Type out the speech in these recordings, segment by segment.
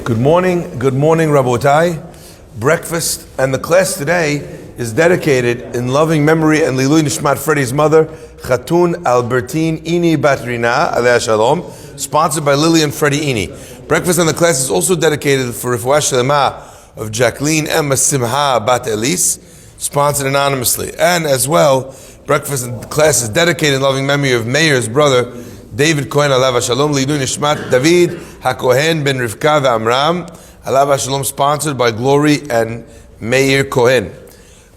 Good morning, Rabotai. Breakfast and the class today is dedicated in loving memory and Lilui Nishmat Freddie's mother, Khatun Albertine Ini Batrina, Alea Shalom, sponsored by Lily and Freddie Ini. Breakfast and the class is also dedicated for Refuah Shlema of Jacqueline Emma Simha Bat Elise, sponsored anonymously. And as well, breakfast and the class is dedicated in loving memory of Meir's brother, David Cohen Alav Shalom, Lilui Nishmat David HaKohen Ben Rivka V'Amram Alav Shalom, sponsored by Glory and Meir Cohen.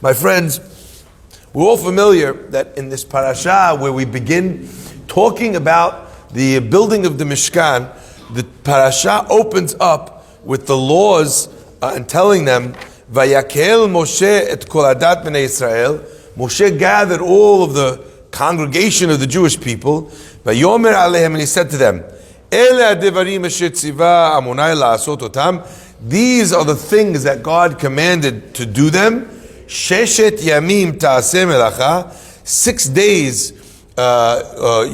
My friends, we're all familiar that in this parasha where we begin talking about the building of the Mishkan, the parasha opens up with the laws and telling them, Vayakhel Moshe et kol adat b'nei Israel. Moshe gathered all of the congregation of the Jewish people, Vayomer alehem, and he said to them, Ele adevarim asher tziva Amonai la'asot otam. These are the things that God commanded to do them. Sheshet yamim ta'aseh melacha. 6 days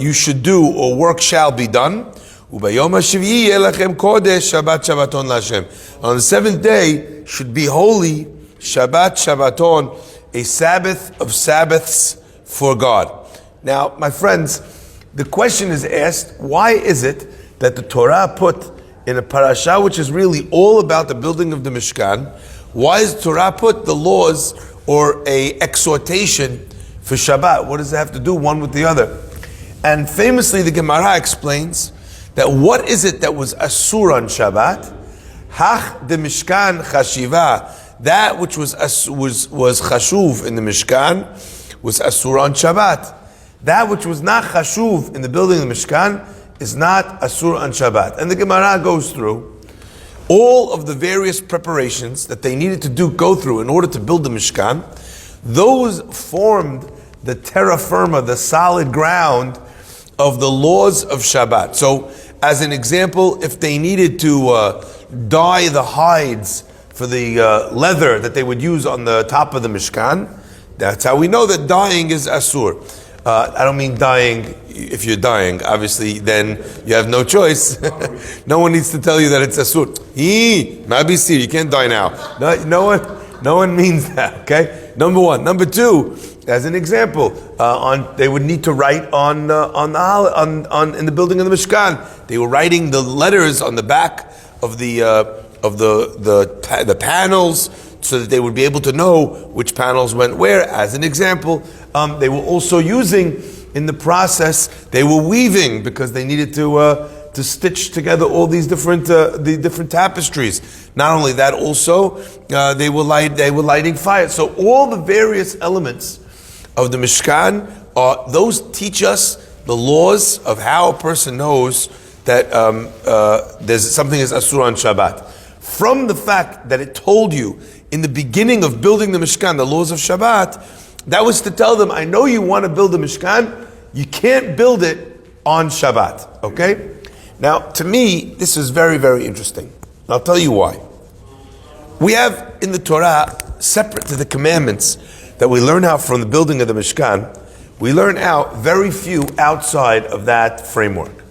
you should do, or work shall be done. Ubayom hashvi'i yelachem kodesh Shabbat Shabbaton laHashem. On the 7th day should be holy, Shabbat Shabbaton, a Sabbath of Sabbaths for God. Now, my friends, the question is asked, why is it that the Torah put in a parasha which is really all about the building of the Mishkan, why is the Torah put the laws or a exhortation for Shabbat? What does it have to do one with the other? And famously the Gemara explains that what is it that was asur on Shabbat? Hach de Mishkan chashiva. That which was chashuv in the Mishkan was asur on Shabbat. That which was not chashuv in the building of the Mishkan is not asur on Shabbat. And the Gemara goes through all of the various preparations that they needed to go through in order to build the Mishkan. Those formed the terra firma, the solid ground of the laws of Shabbat. So, as an example, if they needed to dye the hides for the leather that they would use on the top of the Mishkan, that's how we know that dyeing is asur. I don't mean dying. If you're dying, obviously, then you have no choice. No one needs to tell you that it's asur. Mabisi, you can't die now. No one means that. Okay. Number one. Number two, as an example, they would need to write in the building of the Mishkan. They were writing the letters on the back of the panels, so that they would be able to know which panels went where. As an example, they were also using, in the process, they were weaving because they needed to stitch together all these different tapestries. Not only that, also they were lighting fire. So all the various elements of the Mishkan, those teach us the laws of how a person knows that there's something is asur on Shabbat. From the fact that it told you in the beginning of building the Mishkan, the laws of Shabbat, that was to tell them, I know you want to build a Mishkan, you can't build it on Shabbat, okay? Now, to me, this is very, very interesting. I'll tell you why. We have in the Torah, separate to the commandments that we learn out from the building of the Mishkan, we learn out very few outside of that framework.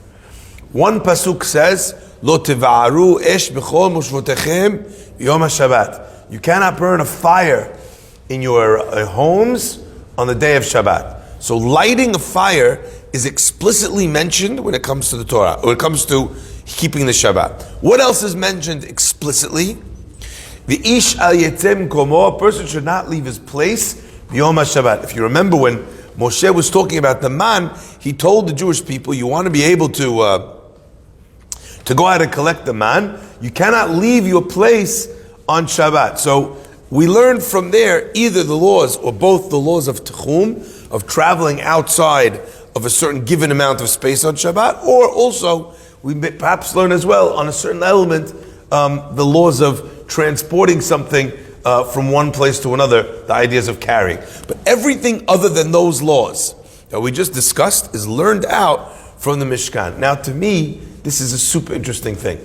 One pasuk says, Lo teva'aru esh b'chol moshvotechem yom HaShabbat. You cannot burn a fire in your homes on the day of Shabbat. So lighting a fire is explicitly mentioned when it comes to the Torah, or when it comes to keeping the Shabbat. What else is mentioned explicitly? The ish al yetzem komo, a person should not leave his place yom HaShabbat. If you remember when Moshe was talking about the man, he told the Jewish people, you want to be able to go out and collect the man, you cannot leave your place on Shabbat. So we learn from there either the laws or both the laws of Techum, of traveling outside of a certain given amount of space on Shabbat, or also we may perhaps learn as well on a certain element the laws of transporting something from one place to another, the ideas of carrying. But everything other than those laws that we just discussed is learned out from the Mishkan. Now, to me, this is a super interesting thing,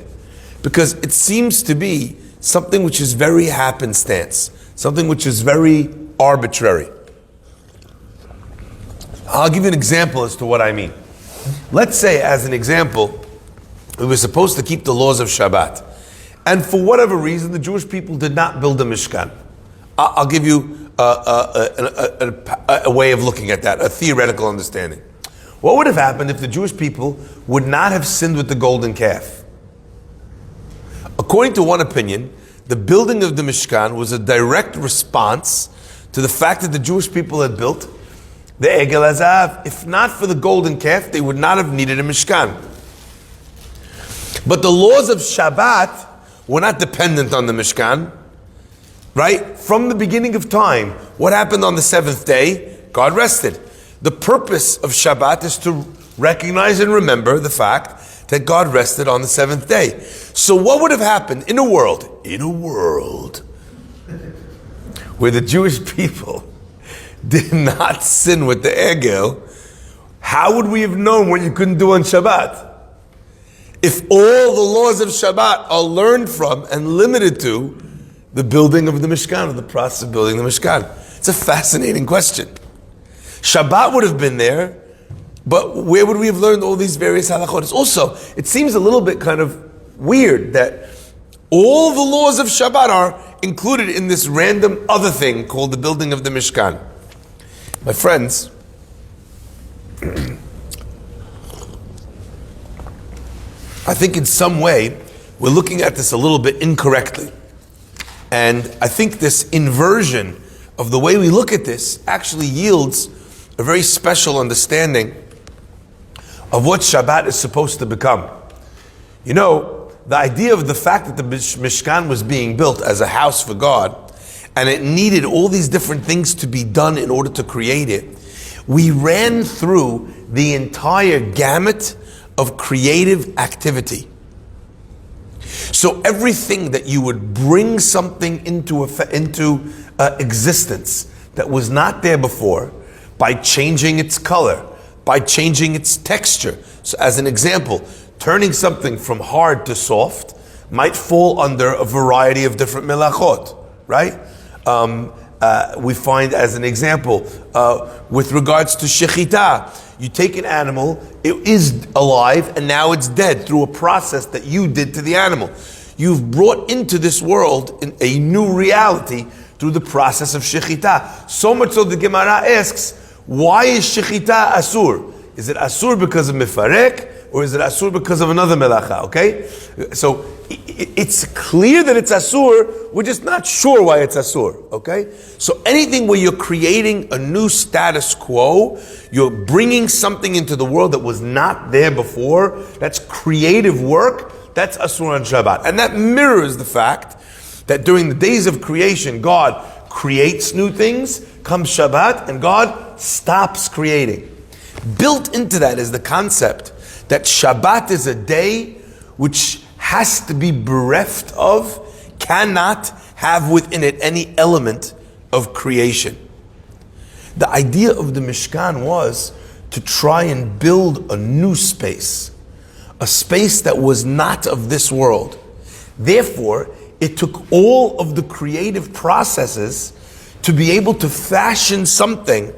because it seems to be something which is very happenstance, something which is very arbitrary. I'll give you an example as to what I mean. Let's say, as an example, we were supposed to keep the laws of Shabbat. and for whatever reason, the Jewish people did not build a Mishkan. I'll give you a way of looking at that, a theoretical understanding. What would have happened if the Jewish people would not have sinned with the golden calf? According to one opinion, the building of the Mishkan was a direct response to the fact that the Jewish people had built the Egel Hazav. If not for the golden calf, they would not have needed a Mishkan. But the laws of Shabbat were not dependent on the Mishkan, right? From the beginning of time, what happened on the seventh day? God rested. The purpose of Shabbat is to recognize and remember the fact that God rested on the seventh day. So what would have happened in a world where the Jewish people did not sin with the Egel? How would we have known what you couldn't do on Shabbat? If all the laws of Shabbat are learned from and limited to the building of the Mishkan, or the process of building the Mishkan. It's a fascinating question. Shabbat would have been there, but where would we have learned all these various halachot? It seems a little bit kind of weird that all the laws of Shabbat are included in this random other thing called the building of the Mishkan. My friends, I think in some way we're looking at this a little bit incorrectly. And I think this inversion of the way we look at this actually yields a very special understanding of what Shabbat is supposed to become. You know, the idea of the fact that the Mishkan was being built as a house for God, and it needed all these different things to be done in order to create it, we ran through the entire gamut of creative activity. So everything that you would bring something into existence that was not there before, by changing its color, by changing its texture. So as an example, turning something from hard to soft might fall under a variety of different melachot, right? We find as an example, with regards to shechita, you take an animal, it is alive, and now it's dead through a process that you did to the animal. You've brought into this world a new reality through the process of shechita. So much so the Gemara asks, why is shechita asur? Is it asur because of mifarek, or is it asur because of another melacha? Okay? So it's clear that it's asur, we're just not sure why it's asur. Okay? So anything where you're creating a new status quo, you're bringing something into the world that was not there before, that's creative work, that's asur on Shabbat. And that mirrors the fact that during the days of creation, God creates new things, comes Shabbat, and God stops creating. Built into that is the concept that Shabbat is a day which has to be bereft of, cannot have within it any element of creation. The idea of the Mishkan was to try and build a new space, a space that was not of this world. Therefore, it took all of the creative processes to be able to fashion something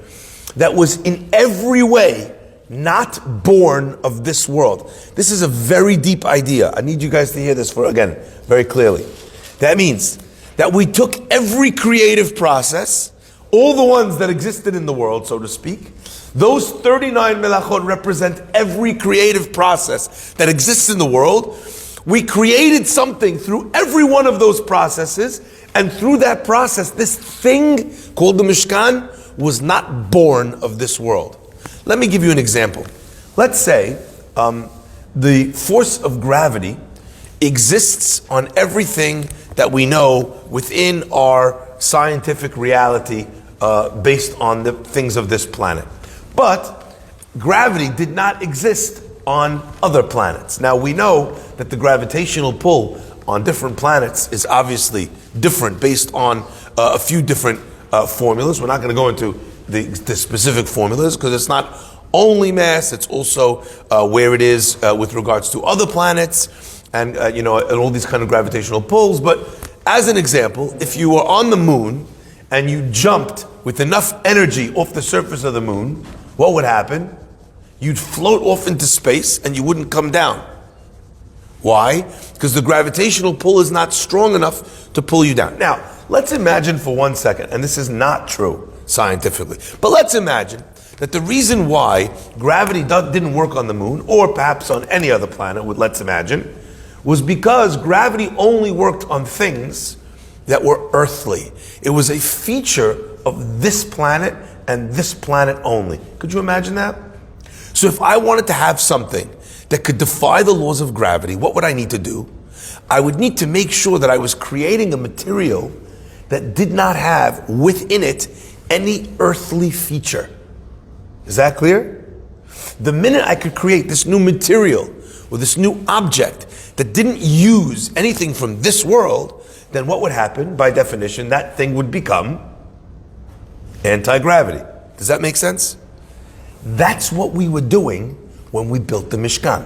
that was in every way not born of this world. This is a very deep idea. I need you guys to hear this again, very clearly. That means that we took every creative process, all the ones that existed in the world, so to speak. Those 39 melachot represent every creative process that exists in the world. We created something through every one of those processes, and through that process, this thing called the Mishkan was not born of this world. Let me give you an example. Let's say the force of gravity exists on everything that we know within our scientific reality based on the things of this planet. But gravity did not exist on other planets. Now we know that the gravitational pull on different planets is obviously different based on a few different formulas. We're not going to go into the specific formulas because it's not only mass, it's also where it is with regards to other planets and and all these kind of gravitational pulls. But as an example, if you were on the moon and you jumped with enough energy off the surface of the moon, what would happen? You'd float off into space and you wouldn't come down. Why? Because the gravitational pull is not strong enough to pull you down. Now, let's imagine for 1 second, and this is not true scientifically, but let's imagine that the reason why gravity didn't work on the moon, or perhaps on any other planet, let's imagine, was because gravity only worked on things that were earthly. It was a feature of this planet and this planet only. Could you imagine that? So if I wanted to have something that could defy the laws of gravity, what would I need to do? I would need to make sure that I was creating a material that did not have within it any earthly feature. Is that clear? The minute I could create this new material or this new object that didn't use anything from this world, then what would happen? By definition, that thing would become anti-gravity. Does that make sense? That's what we were doing when we built the Mishkan.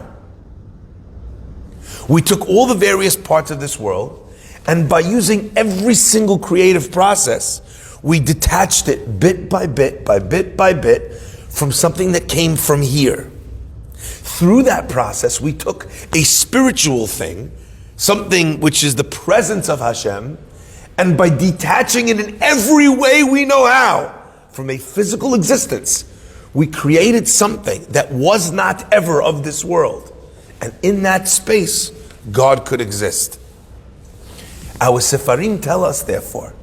We took all the various parts of this world, and by using every single creative process, we detached it bit by bit from something that came from here. Through that process, we took a spiritual thing, something which is the presence of Hashem, and by detaching it in every way we know how from a physical existence, we created something that was not ever of this world. And in that space, God could exist. Our Sefarim tell us, therefore,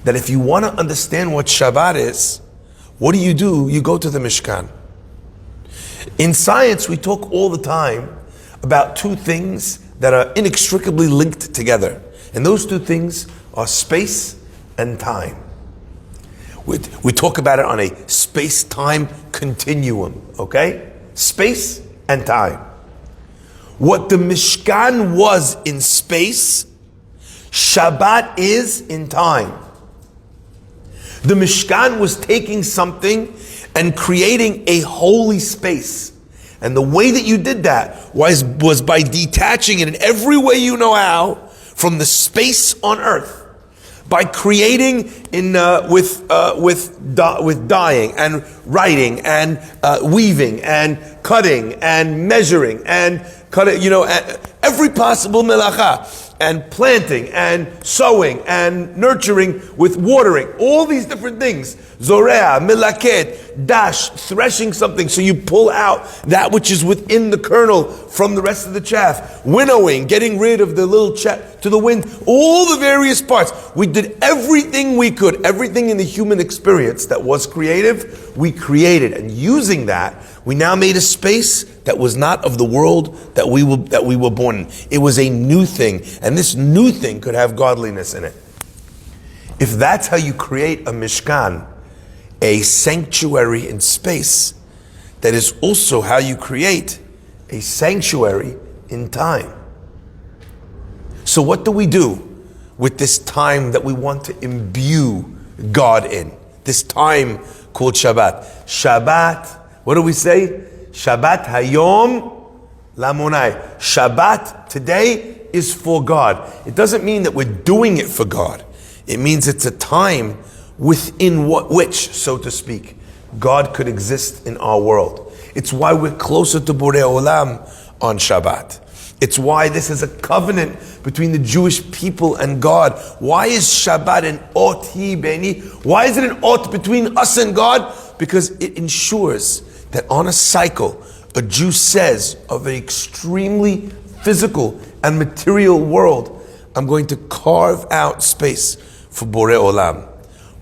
that if you want to understand what Shabbat is, what do? You go to the Mishkan. In science, we talk all the time about two things that are inextricably linked together. And those two things are space and time. We talk about it on a space-time continuum, okay? Space and time. What the Mishkan was in space, Shabbat is in time. The Mishkan was taking something and creating a holy space. And the way that you did that was by detaching it in every way you know how from the space on earth. By creating with dyeing and writing and weaving and cutting and measuring and every possible melacha, and planting and sowing and nurturing with watering, all these different things. Zorea, milaket, dash, threshing something so you pull out that which is within the kernel from the rest of the chaff. Winnowing, getting rid of the little chaff to the wind, all the various parts. We did everything we could, everything in the human experience that was creative, we created. And using that, we now made a space that was not of the world that we were born in. It was a new thing, and this new thing could have godliness in it. If that's how you create a Mishkan, a sanctuary in space, that is also how you create a sanctuary in time. So what do we do with this time that we want to imbue God in? This time called Shabbat. Shabbat, what do we say? Shabbat hayom lamonai. Shabbat today is for God. It doesn't mean that we're doing it for God. It means it's a time within which, so to speak, God could exist in our world. It's why we're closer to Borei Olam on Shabbat. It's why this is a covenant between the Jewish people and God. Why is Shabbat an ot hi beni? Why is it an ot between us and God? Because it ensures that on a cycle, a Jew says of an extremely physical and material world, I'm going to carve out space for Borei Olam.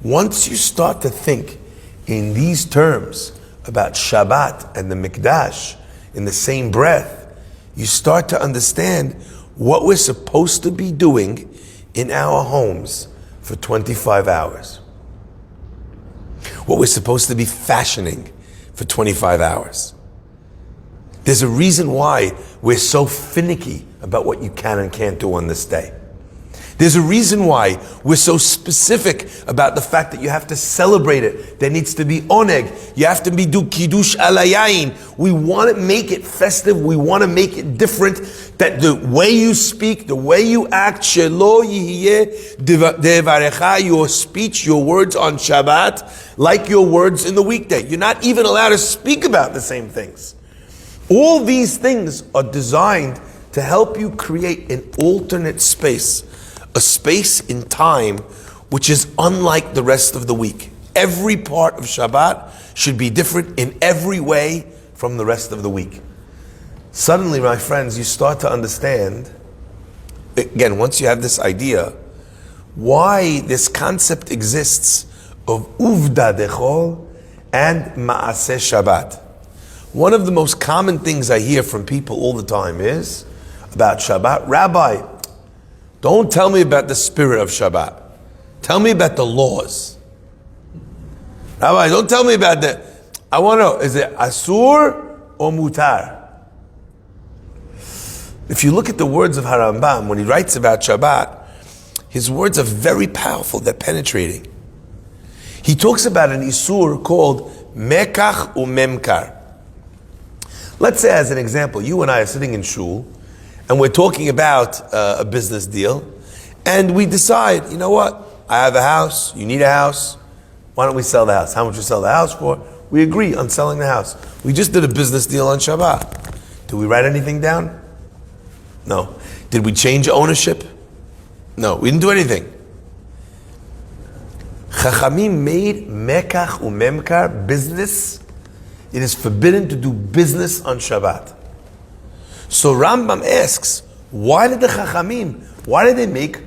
Once you start to think in these terms about Shabbat and the Mikdash in the same breath, you start to understand what we're supposed to be doing in our homes for 25 hours. What we're supposed to be fashioning for 25 hours. There's a reason why we're so finicky about what you can and can't do on this day. There's a reason why we're so specific about the fact that you have to celebrate it. There needs to be oneg. You have to do kiddush alayayin. We want to make it festive. We want to make it different. That the way you speak, the way you act, shelo yihiyeh devarecha, your speech, your words on Shabbat, like your words in the weekday. You're not even allowed to speak about the same things. All these things are designed to help you create an alternate space, a space in time which is unlike the rest of the week. Every part of Shabbat should be different in every way from the rest of the week. Suddenly, my friends, you start to understand, again, once you have this idea, why this concept exists of Uvda Dechol and Ma'aseh Shabbat. One of the most common things I hear from people all the time is about Shabbat, Rabbi, don't tell me about the spirit of Shabbat. Tell me about the laws. Rabbi, don't tell me about the, I want to know, is it Asur or Mutar? If you look at the words of Harambam, when he writes about Shabbat, his words are very powerful, they're penetrating. He talks about an Isur called Mekach u'Memkar. Let's say, as an example, you and I are sitting in shul, and we're talking about a business deal, and we decide, you know what? I have a house, you need a house, why don't we sell the house? How much we sell the house for? We agree on selling the house. We just did a business deal on Shabbat. Did we write anything down? No. Did we change ownership? No, we didn't do anything. Chachamim made Mekach u'Memkar business. It is forbidden to do business on Shabbat. So Rambam asks, why did the Chachamim, why did they make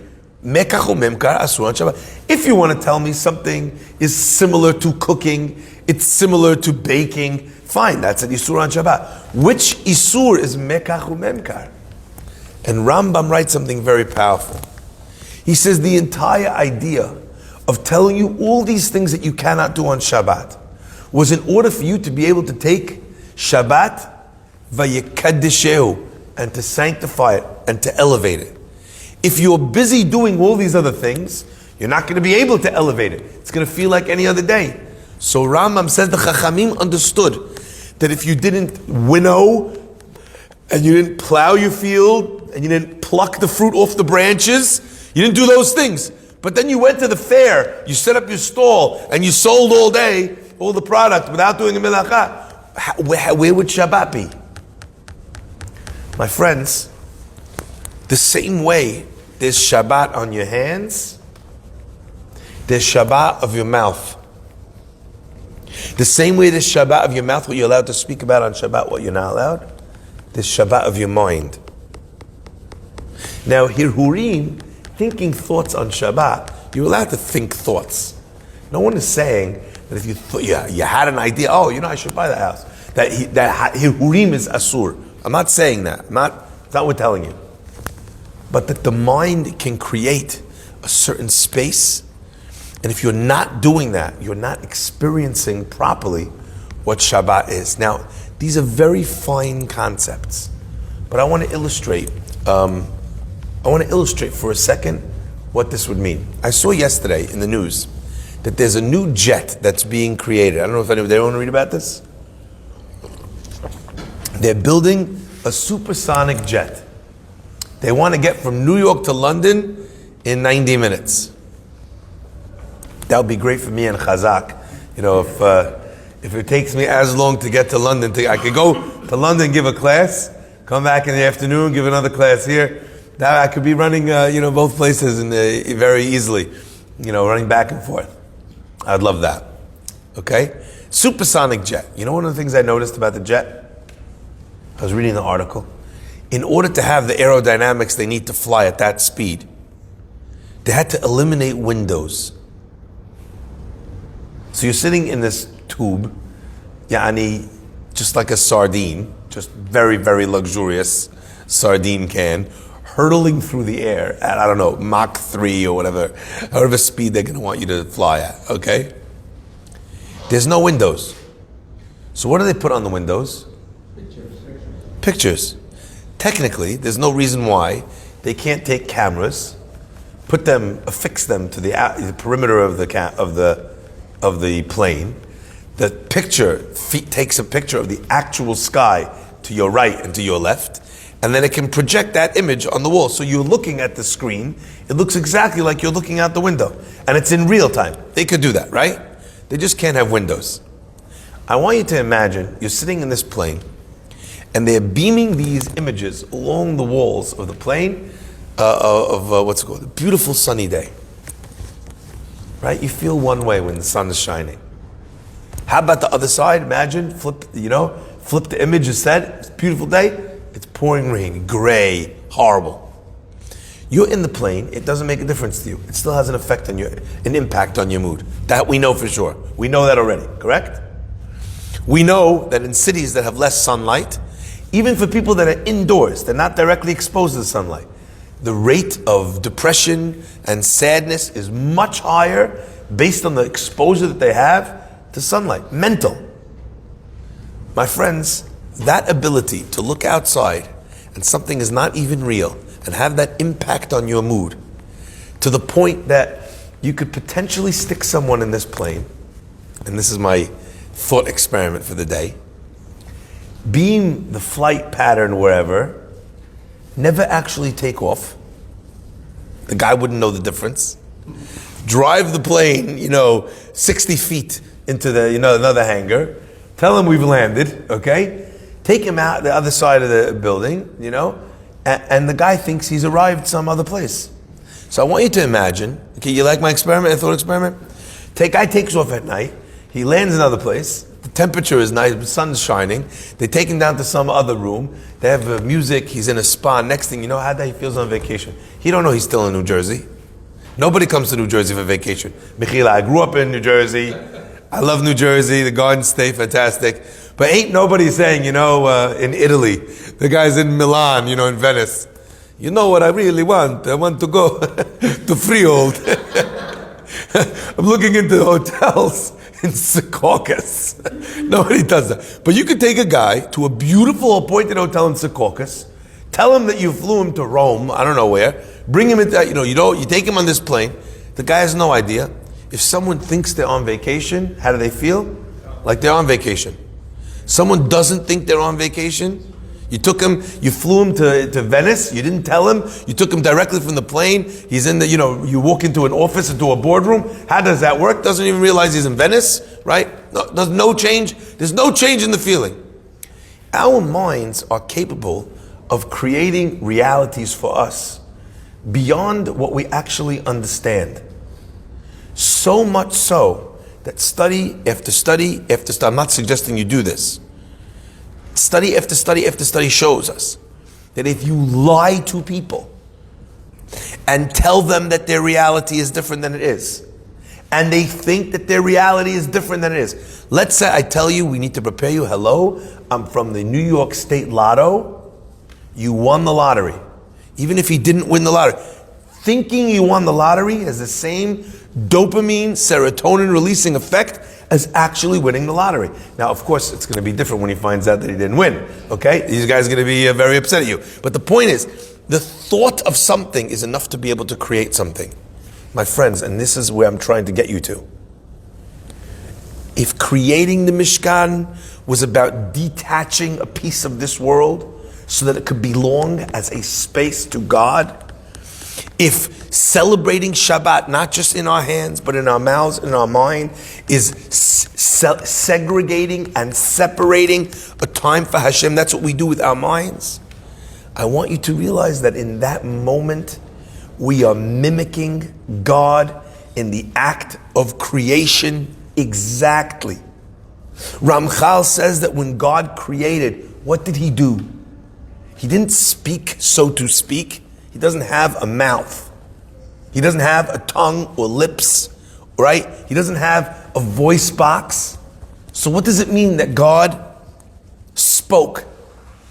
Mekach u'Memkar asur on Shabbat? If you want to tell me something is similar to cooking, it's similar to baking, fine, that's an Isur on Shabbat. Which Isur is Mekach u'Memkar? And Rambam writes something very powerful. He says the entire idea of telling you all these things that you cannot do on Shabbat was in order for you to be able to take Shabbat, Vayakhel-Pekudei, and to sanctify it and to elevate it. If you're busy doing all these other things, you're not going to be able to elevate it. It's going to feel like any other day. So Rambam says the Chachamim understood that if you didn't winnow, and you didn't plow your field, and you didn't pluck the fruit off the branches, you didn't do those things. But then you went to the fair, you set up your stall, and you sold all day, all the product, without doing a melacha. Where would Shabbat be? My friends, the same way there's Shabbat on your hands, there's Shabbat of your mouth. The same way there's Shabbat of your mouth, what you're allowed to speak about on Shabbat, what you're not allowed, there's Shabbat of your mind. Now, Hirhurim, thinking thoughts on Shabbat, you're allowed to think thoughts. No one is saying that if you had an idea, I should buy that house. That Hirhurim is Asur. I'm not saying that. That's not what we're telling you. But that the mind can create a certain space, and if you're not doing that, you're not experiencing properly what Shabbat is. Now, these are very fine concepts, but I want to illustrate. For a second what this would mean. I saw yesterday in the news that there's a new jet that's being created. I don't know if anyone read about this. They're building a supersonic jet. They want to get from New York to London in 90 minutes. That would be great for me and Chazak. If it takes me as long to get to London, I could go to London, give a class, come back in the afternoon, give another class here. That I could be running, both places very easily, running back and forth. I'd love that. Okay? Supersonic jet. One of the things I noticed about the jet? I was reading the article. In order to have the aerodynamics they need to fly at that speed, they had to eliminate windows. So you're sitting in this tube, just like a sardine, just very, very luxurious sardine can, hurtling through the air at, Mach 3 or however speed they're going to want you to fly at, okay? There's no windows. So what do they put on the windows? Pictures. Technically, there's no reason why they can't take cameras, affix them to the perimeter of the plane. The picture takes a picture of the actual sky to your right and to your left, and then it can project that image on the wall. So you're looking at the screen, it looks exactly like you're looking out the window. And it's in real time. They could do that, right? They just can't have windows. I want you to imagine you're sitting in this plane, And they're beaming these images along the walls of the plane what's it called? A beautiful sunny day. Right? You feel one way when the sun is shining. How about the other side? Imagine, flip the image instead. It's a beautiful day. It's pouring rain, gray, horrible. You're in the plane, it doesn't make a difference to you. It still has an effect on an impact on your mood. That we know for sure. We know that already, correct? We know that in cities that have less sunlight, even for people that are indoors, they're not directly exposed to the sunlight, the rate of depression and sadness is much higher based on the exposure that they have to sunlight. Mental. My friends, that ability to look outside and something is not even real and have that impact on your mood to the point that you could potentially stick someone in this plane, and this is my thought experiment for the day, beam the flight pattern wherever, never actually take off. The guy wouldn't know the difference. Drive the plane, 60 feet into the, another hangar. Tell him we've landed, okay? Take him out the other side of the building, and the guy thinks he's arrived some other place. So I want you to imagine, okay, you like my experiment, thought experiment? Guy takes off at night, he lands in another place, the temperature is nice, the sun's shining, they take him down to some other room, they have music, he's in a spa, next thing you know, how that he feels on vacation. He don't know he's still in New Jersey. Nobody comes to New Jersey for vacation. Michaela, I grew up in New Jersey, I love New Jersey, the Garden State, fantastic. But ain't nobody saying, in Italy, the guy's in Milan, in Venice. You know what I really want? I want to go to Freehold. I'm looking into hotels in Secaucus. Nobody does that. But you could take a guy to a beautiful appointed hotel in Secaucus, tell him that you flew him to Rome, I don't know where, bring him into, you take him on this plane. The guy has no idea. If someone thinks they're on vacation, how do they feel? Like they're on vacation. Someone doesn't think they're on vacation. You flew him to Venice, you didn't tell him, you took him directly from the plane, he's in you walk into an office, into a boardroom, how does that work? Doesn't even realize he's in Venice, right? No, there's no change in the feeling. Our minds are capable of creating realities for us beyond what we actually understand. So much so that study after study after study, I'm not suggesting you do this. Study after study after study shows us that if you lie to people and tell them that their reality is different than it is, and they think that their reality is different than it is. Let's say I tell you, we need to prepare you, hello, I'm from the New York State Lotto, you won the lottery. Even if he didn't win the lottery. Thinking you won the lottery has the same dopamine, serotonin releasing effect as actually winning the lottery. Now, of course, it's going to be different when he finds out that he didn't win. Okay? These guys are going to be very upset at you. But the point is, the thought of something is enough to be able to create something. My friends, and this is where I'm trying to get you to. If creating the Mishkan was about detaching a piece of this world so that it could belong as a space to God, if celebrating Shabbat, not just in our hands, but in our mouths, in our mind, is segregating and separating a time for Hashem, that's what we do with our minds. I want you to realize that in that moment, we are mimicking God in the act of creation exactly. Ramchal says that when God created, what did he do? He didn't speak, so to speak. He doesn't have a mouth. He doesn't have a tongue or lips, right? He doesn't have a voice box. So what does it mean that God spoke?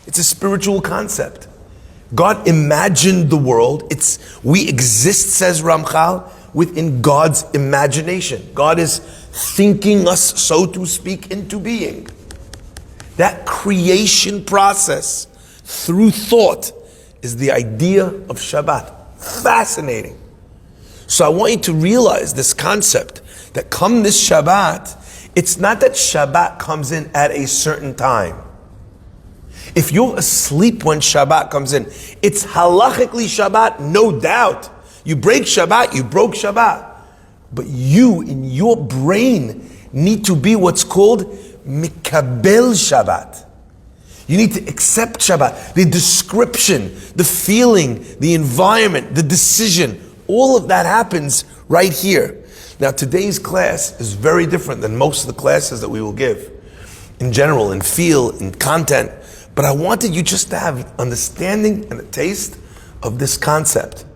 It's a spiritual concept. God imagined the world. We exist, says Ramchal, within God's imagination. God is thinking us, so to speak, into being. That creation process through thought is the idea of Shabbat. Fascinating. So I want you to realize this concept that come this Shabbat, it's not that Shabbat comes in at a certain time. If you're asleep when Shabbat comes in, it's halachically Shabbat, no doubt. You break Shabbat, you broke Shabbat. But you, in your brain, need to be what's called mikabel Shabbat. You need to accept Shabbat. The description, the feeling, the environment, the decision, all of that happens right here. Now today's class is very different than most of the classes that we will give in general, in feel, in content. But I wanted you just to have understanding and a taste of this concept.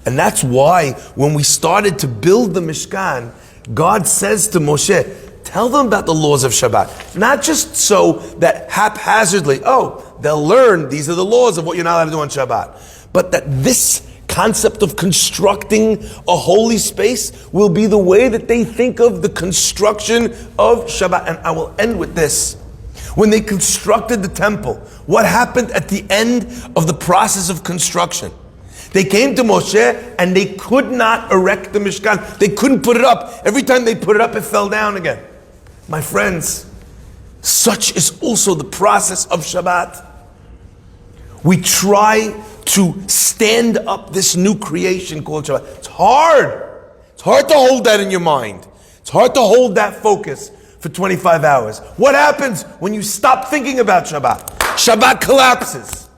And that's why when we started to build the Mishkan, God says to Moshe, tell them about the laws of Shabbat. Not just so that haphazardly, they'll learn these are the laws of what you're not allowed to do on Shabbat. But that this concept of constructing a holy space will be the way that they think of the construction of Shabbat. And I will end with this. When they constructed the temple, what happened at the end of the process of construction? They came to Moshe and they could not erect the Mishkan. They couldn't put it up. Every time they put it up, it fell down again. My friends, such is also the process of Shabbat. We try to stand up this new creation called Shabbat. It's hard. It's hard to hold that in your mind. It's hard to hold that focus for 25 hours. What happens when you stop thinking about Shabbat? Shabbat collapses.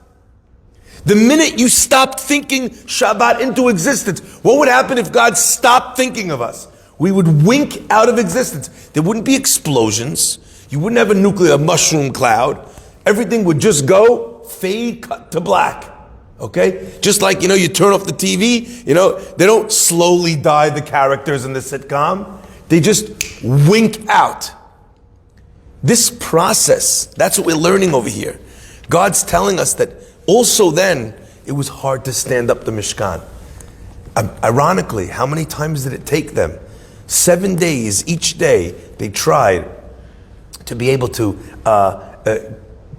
The minute you stopped thinking Shabbat into existence, what would happen if God stopped thinking of us? We would wink out of existence. There wouldn't be explosions. You wouldn't have a nuclear mushroom cloud. Everything would just go, fade, cut to black. Okay? Just like, you turn off the TV, they don't slowly die the characters in the sitcom. They just wink out. This process, that's what we're learning over here. God's telling us that also then, it was hard to stand up the Mishkan. Ironically, how many times did it take them? 7 days, each day, they tried to be able to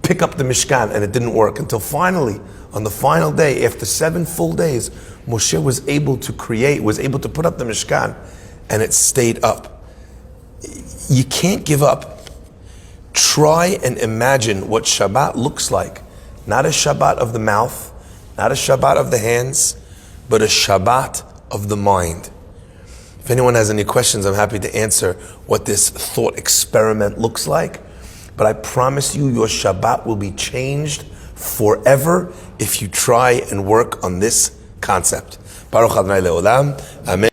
pick up the Mishkan, and it didn't work until finally, on the final day, after 7 full days, Moshe was able to put up the Mishkan, and it stayed up. You can't give up. Try and imagine what Shabbat looks like. Not a Shabbat of the mouth, not a Shabbat of the hands, but a Shabbat of the mind. If anyone has any questions, I'm happy to answer what this thought experiment looks like. But I promise you, your Shabbat will be changed forever if you try and work on this concept. Baruch Adonai Le'olam. Amen.